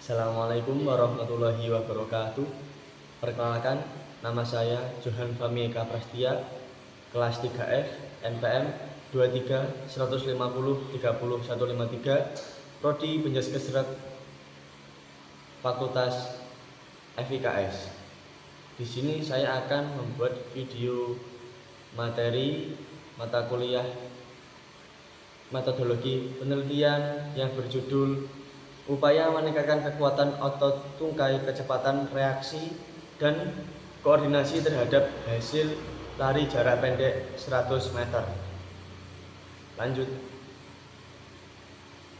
Assalamualaikum warahmatullahi wabarakatuh. Perkenalkan, nama saya Johan Fahmi Eka Prastia, kelas 3F, NPM 23 150 30 153, Prodi Penjaskesret, Fakultas FIKS. Di sini saya akan membuat video materi mata kuliah metodologi penelitian yang berjudul upaya meningkatkan kekuatan otot tungkai, kecepatan reaksi, dan koordinasi terhadap hasil lari jarak pendek 100 meter. Lanjut.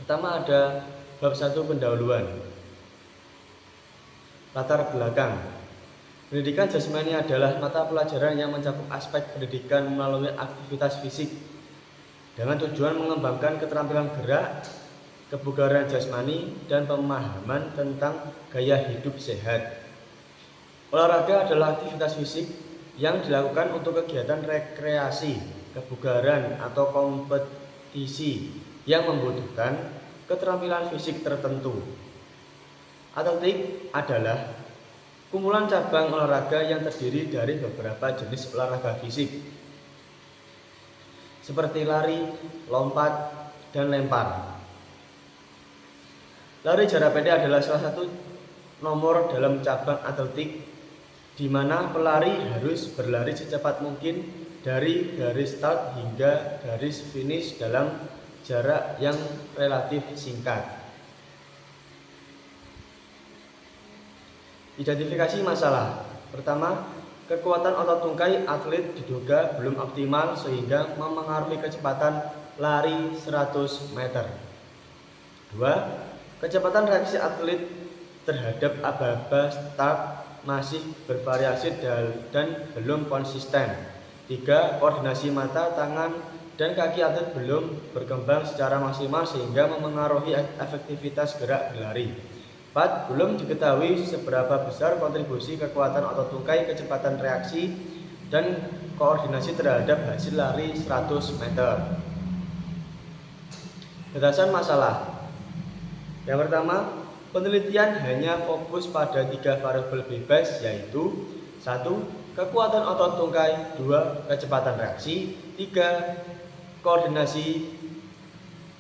Pertama ada bab 1 pendahuluan. Latar belakang. Pendidikan jasmani adalah mata pelajaran yang mencakup aspek pendidikan melalui aktivitas fisik dengan tujuan mengembangkan keterampilan gerak, kebugaran jasmani, dan pemahaman tentang gaya hidup sehat. Olahraga adalah aktivitas fisik yang dilakukan untuk kegiatan rekreasi, kebugaran, atau kompetisi yang membutuhkan keterampilan fisik tertentu. Atletik adalah kumpulan cabang olahraga yang terdiri dari beberapa jenis olahraga fisik, seperti lari, lompat, dan lempar. Lari jarak pendek adalah salah satu nomor dalam cabang atletik, di mana pelari harus berlari secepat mungkin dari garis start hingga garis finish dalam jarak yang relatif singkat. Identifikasi masalah. Pertama, kekuatan otot tungkai atlet diduga belum optimal sehingga memengaruhi kecepatan lari 100 meter. 2. Kecepatan reaksi atlet terhadap aba-aba start masih bervariasi dan belum konsisten. 3. Koordinasi mata, tangan, dan kaki atlet belum berkembang secara maksimal sehingga memengaruhi efektivitas gerak berlari. 4. Belum diketahui seberapa besar kontribusi kekuatan otot tungkai, kecepatan reaksi, dan koordinasi terhadap hasil lari 100 meter. Batasan masalah. Yang pertama, penelitian hanya fokus pada 3 variabel bebas, yaitu 1. Kekuatan otot tungkai, 2. Kecepatan reaksi, 3. Koordinasi.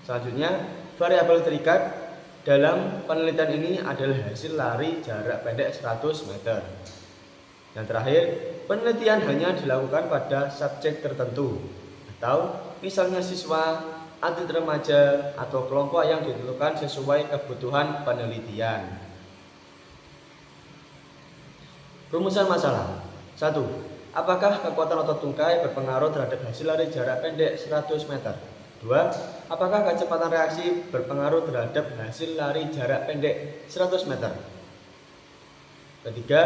Selanjutnya, variabel terikat dalam penelitian ini adalah hasil lari jarak pendek 100 meter. Yang terakhir, penelitian hanya dilakukan pada subjek tertentu, atau misalnya siswa, atlet remaja, atau kelompok yang ditentukan sesuai kebutuhan penelitian. Rumusan masalah. 1. Apakah kekuatan otot tungkai berpengaruh terhadap hasil lari jarak pendek 100 meter? 2. Apakah kecepatan reaksi berpengaruh terhadap hasil lari jarak pendek 100 meter? Ketiga,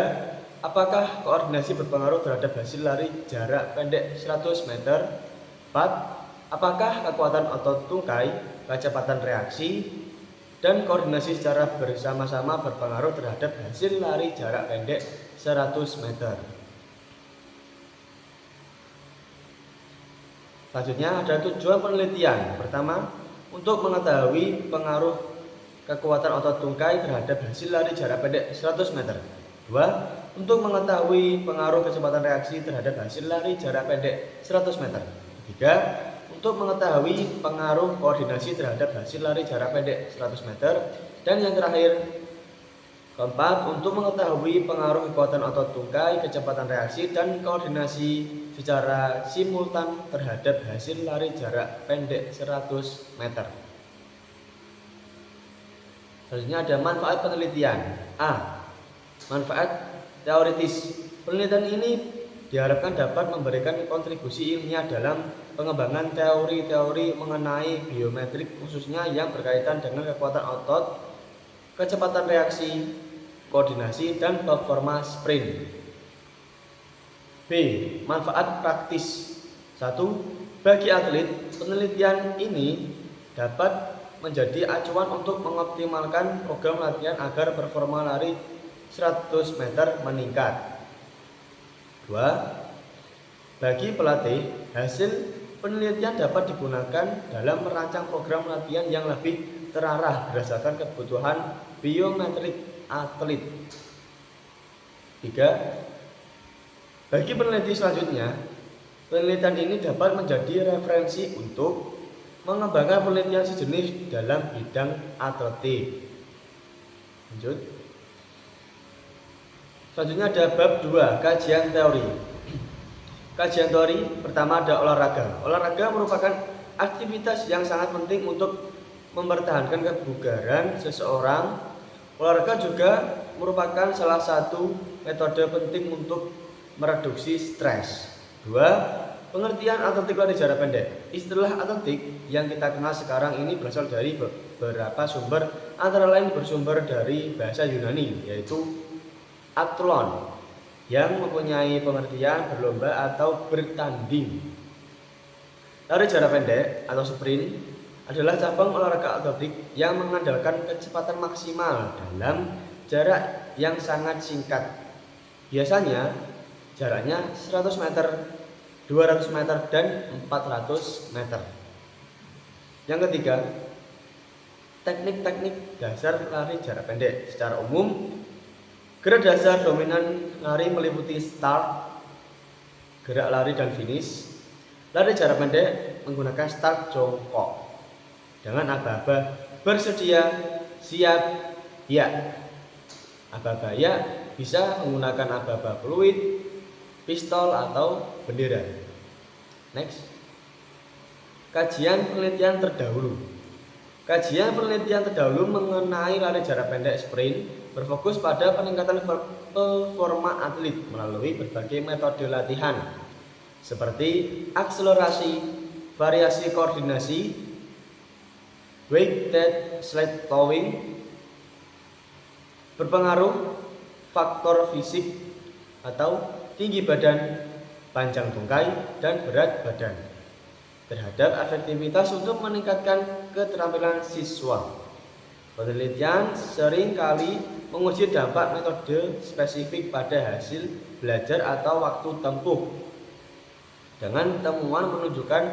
apakah koordinasi berpengaruh terhadap hasil lari jarak pendek 100 meter? 4. Apakah kekuatan otot tungkai, kecepatan reaksi, dan koordinasi secara bersama-sama berpengaruh terhadap hasil lari jarak pendek 100 meter? Selanjutnya ada tujuan penelitian. Pertama, untuk mengetahui pengaruh kekuatan otot tungkai terhadap hasil lari jarak pendek 100 meter. 2. Untuk mengetahui pengaruh kecepatan reaksi terhadap hasil lari jarak pendek 100 meter. 3. Untuk mengetahui pengaruh koordinasi terhadap hasil lari jarak pendek 100 meter. Dan yang terakhir, keempat, untuk mengetahui pengaruh kekuatan otot tungkai, kecepatan reaksi, dan koordinasi secara simultan terhadap hasil lari jarak pendek 100 meter. Selanjutnya ada manfaat penelitian. A. Manfaat teoritis. Penelitian ini diharapkan dapat memberikan kontribusi ilmiah dalam pengembangan teori-teori mengenai biometrik, khususnya yang berkaitan dengan kekuatan otot, kecepatan reaksi, koordinasi, dan performa sprint. B. Manfaat praktis. 1. Bagi atlet, penelitian ini dapat menjadi acuan untuk mengoptimalkan program latihan agar performa lari 100 meter meningkat. 2. Bagi pelatih, hasil penelitian dapat digunakan dalam merancang program latihan yang lebih terarah berdasarkan kebutuhan biometrik atlet. 3. Bagi peneliti selanjutnya, penelitian ini dapat menjadi referensi untuk mengembangkan penelitian sejenis dalam bidang atletik. Lanjut. Selanjutnya ada bab 2, kajian teori. Kajian teori pertama ada olahraga. Olahraga merupakan aktivitas yang sangat penting untuk mempertahankan kebugaran seseorang. Olahraga juga merupakan salah satu metode penting untuk mereduksi stres. 2. Pengertian atletik lari jarak pendek. Istilah atletik yang kita kenal sekarang ini berasal dari beberapa sumber, antara lain bersumber dari bahasa Yunani, yaitu athlon, yang mempunyai pengertian berlomba atau bertanding. Lari jarak pendek atau sprint adalah cabang olahraga atletik yang mengandalkan kecepatan maksimal dalam jarak yang sangat singkat. Biasanya jaraknya 100 meter, 200 meter, dan 400 meter. Yang ketiga, teknik-teknik dasar lari jarak pendek. Secara umum, gerak dasar dominan lari meliputi start, gerak lari dan finish. Lari jarak pendek menggunakan start jongkok dengan aba-aba bersedia, siap, ya. Aba-aba ya bisa menggunakan aba-aba fluid, pistol, atau bendera. Next. Kajian penelitian terdahulu. Kajian penelitian terdahulu mengenai lari jarak pendek sprint berfokus pada peningkatan performa atlet melalui berbagai metode latihan seperti akselerasi, variasi koordinasi, weighted sled towing, berpengaruh faktor fisik atau tinggi badan, panjang tungkai, dan berat badan terhadap efektivitas untuk meningkatkan keterampilan siswa. Penelitian sering kali menguji dampak metode spesifik pada hasil belajar atau waktu tempuh, dengan temuan menunjukkan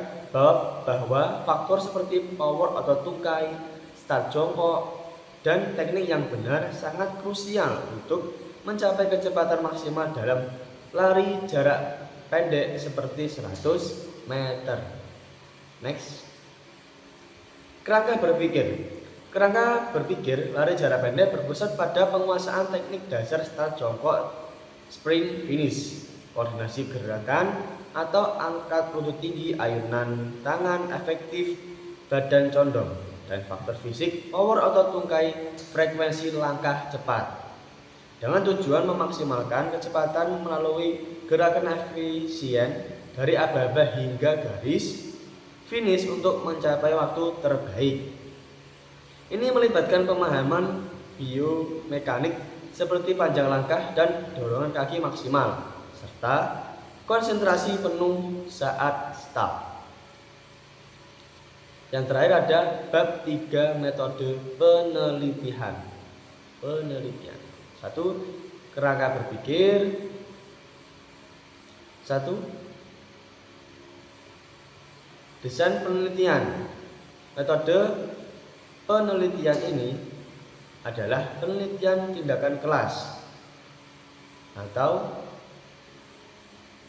bahwa faktor seperti power atau tungkai, start jongkok, dan teknik yang benar sangat krusial untuk mencapai kecepatan maksimal dalam lari jarak pendek seperti 100 meter. Next. Kerangka berpikir. Kerangka berpikir lari jarak pendek berpusat pada penguasaan teknik dasar start jongkok, sprint, finish, koordinasi gerakan atau angkat lutut tinggi, ayunan tangan efektif, badan condong, dan faktor fisik, power otot tungkai, frekuensi langkah cepat, dengan tujuan memaksimalkan kecepatan melalui gerakan efisien dari aba-aba hingga garis finish untuk mencapai waktu terbaik. Ini melibatkan pemahaman biomekanik seperti panjang langkah dan dorongan kaki maksimal, serta konsentrasi penuh saat start. Yang terakhir ada bab 3, metode penelitian. 1. Kerangka berpikir. 1. Desain penelitian. Metode penelitian ini adalah penelitian tindakan kelas atau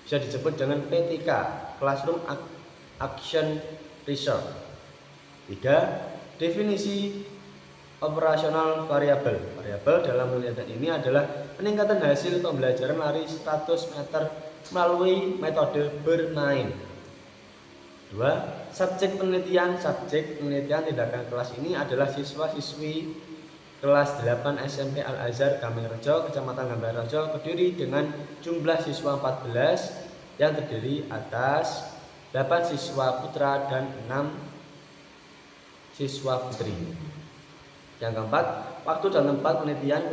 bisa disebut dengan PTK, Classroom Action Research. 3. Definisi operasional variabel. Variabel dalam penelitian ini adalah peningkatan hasil pembelajaran lari 100 meter melalui metode bermain. 2. Subjek penelitian. Subjek penelitian tindakan kelas ini adalah siswa-siswi kelas 8 SMP Al-Azhar Gamengrejo, Kecamatan Gamengrejo, Kediri, dengan jumlah siswa 14 yang terdiri atas 8 siswa putra dan 6 siswa putri. Yang keempat, waktu dan tempat penelitian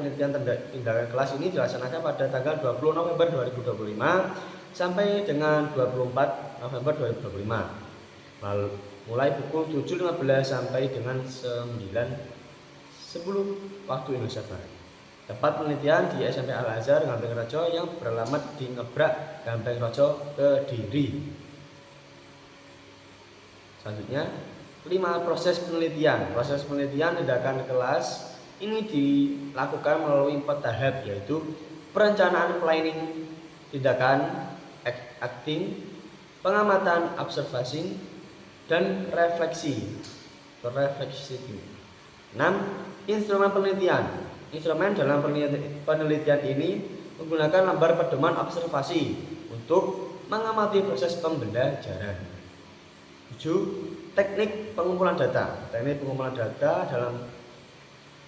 tindakan kelas ini dilaksanakan pada tanggal 20 November 2025 sampai dengan 24 November 2025. Mulai pukul 7.15 sampai dengan 9.10 waktu Indonesia Barat. Tempat penelitian di SMP Al-Azhar Gamengrejo yang beralamat di Ngebrak, Gamengrejo, Kediri. Selanjutnya, 5. Proses penelitian. Proses penelitian tindakan kelas ini dilakukan melalui 4 tahap, yaitu perencanaan planning, tindakan acting, pengamatan observasi, dan refleksi. 6. Instrumen penelitian. Instrumen dalam penelitian ini menggunakan lembar pedoman observasi untuk mengamati proses pembelajaran. 7. Teknik pengumpulan data. Teknik pengumpulan data dalam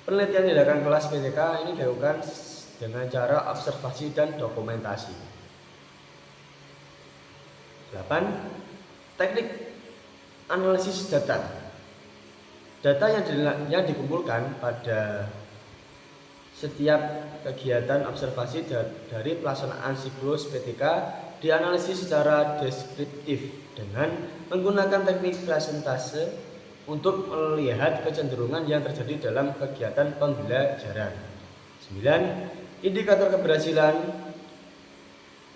penelitian tindakan kelas PTK ini dilakukan dengan cara observasi dan dokumentasi. 8. Teknik analisis data. Data yang dikumpulkan pada setiap kegiatan observasi dari pelaksanaan siklus PTK dianalisis secara deskriptif dengan menggunakan teknik presentase untuk melihat kecenderungan yang terjadi dalam kegiatan pembelajaran. 9. Indikator keberhasilan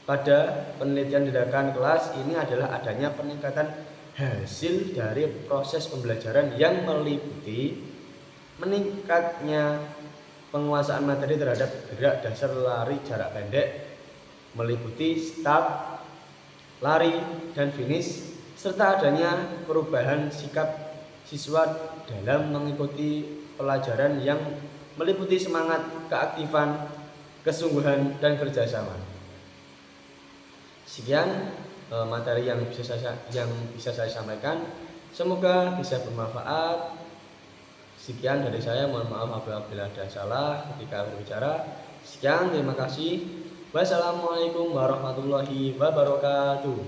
pada penelitian tindakan kelas ini adalah adanya peningkatan hasil dari proses pembelajaran yang meliputi meningkatnya penguasaan materi terhadap gerak dasar lari jarak pendek, meliputi start, lari, dan finish, serta adanya perubahan sikap siswa dalam mengikuti pelajaran yang meliputi semangat, keaktifan, kesungguhan, dan kerjasama. Sekian materi yang bisa saya sampaikan. Semoga bisa bermanfaat. Sekian dari saya, mohon maaf apabila ada salah ketika berbicara. Sekian, terima kasih. Wassalamualaikum warahmatullahi wabarakatuh.